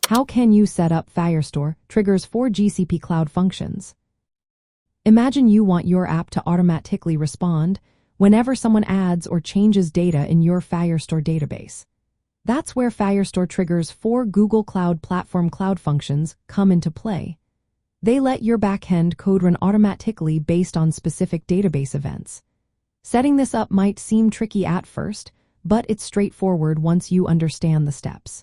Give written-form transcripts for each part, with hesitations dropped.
How can you set up Firestore triggers for GCP Cloud Functions? Imagine you want your app to automatically respond whenever someone adds or changes data in your Firestore database. That's where Firestore triggers for Google Cloud Platform Cloud Functions come into play. They let your backend code run automatically based on specific database events. Setting this up might seem tricky at first, but it's straightforward once you understand the steps.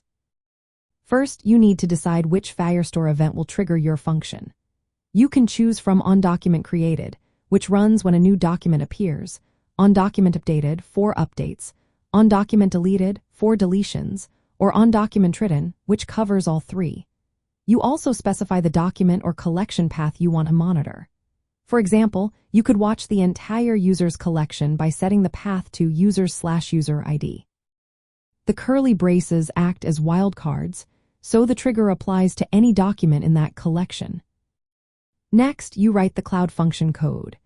First, you need to decide which Firestore event will trigger your function. You can choose from onDocumentCreated, which runs when a new document appears, onDocumentUpdated for updates, onDocumentDeleted for deletions, or onDocumentWritten, which covers all three. You also specify the document or collection path you want to monitor. For example, you could watch the entire user's collection by setting the path to users/user ID. The curly braces act as wildcards, so the trigger applies to any document in that collection. Next, you write the Cloud Function code.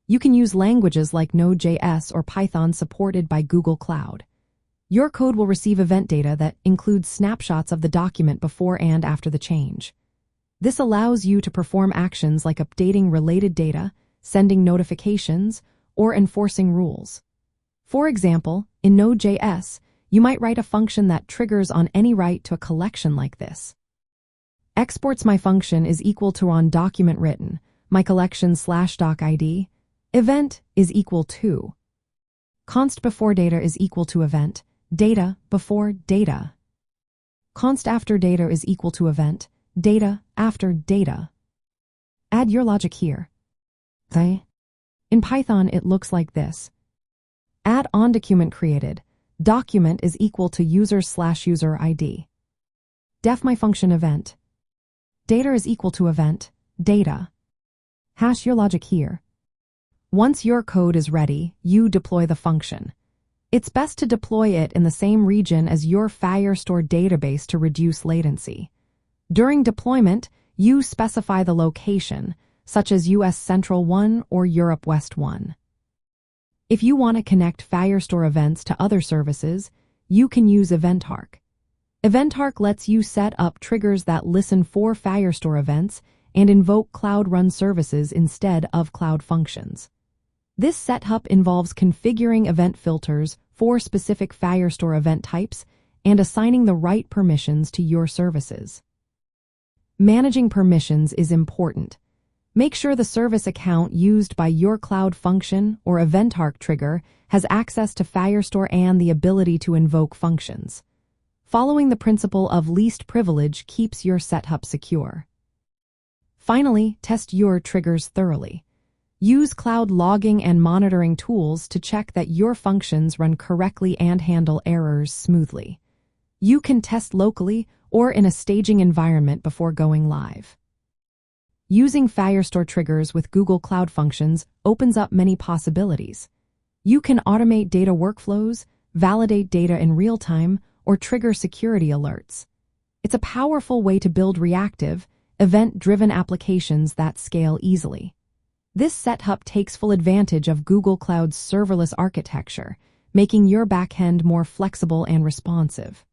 You can use languages like Node.js or Python supported by Google Cloud. Your code will receive event data that includes snapshots of the document before and after the change. This allows you to perform actions like updating related data, sending notifications, or enforcing rules. For example, in Node.js, you might write a function that triggers on any write to a collection like this. Exports my function is equal to onDocumentWritten, my collection/doc_id, event is equal to. Const before data is equal to event, data before data. Const after data is equal to event, data after data. Add your logic here. In Python, it looks like this. Add onDocumentCreated. Document is equal to user/user ID. Def my function event. Data is equal to event, data. Hash your logic here. Once your code is ready, you deploy the function. It's best to deploy it in the same region as your Firestore database to reduce latency. During deployment, you specify the location, such as US Central 1 or Europe West 1. If you want to connect Firestore events to other services, you can use Eventarc. Eventarc lets you set up triggers that listen for Firestore events and invoke Cloud Run services instead of Cloud Functions. This setup involves configuring event filters for specific Firestore event types and assigning the right permissions to your services. Managing permissions is important. Make sure the service account used by your Cloud Function or Eventarc trigger has access to Firestore and the ability to invoke functions. Following the principle of least privilege keeps your setup secure. Finally, test your triggers thoroughly. Use cloud logging and monitoring tools to check that your functions run correctly and handle errors smoothly. You can test locally or in a staging environment before going live. Using Firestore triggers with Google Cloud Functions opens up many possibilities. You can automate data workflows, validate data in real time, or trigger security alerts. It's a powerful way to build reactive, event-driven applications that scale easily. This setup takes full advantage of Google Cloud's serverless architecture, making your backend more flexible and responsive.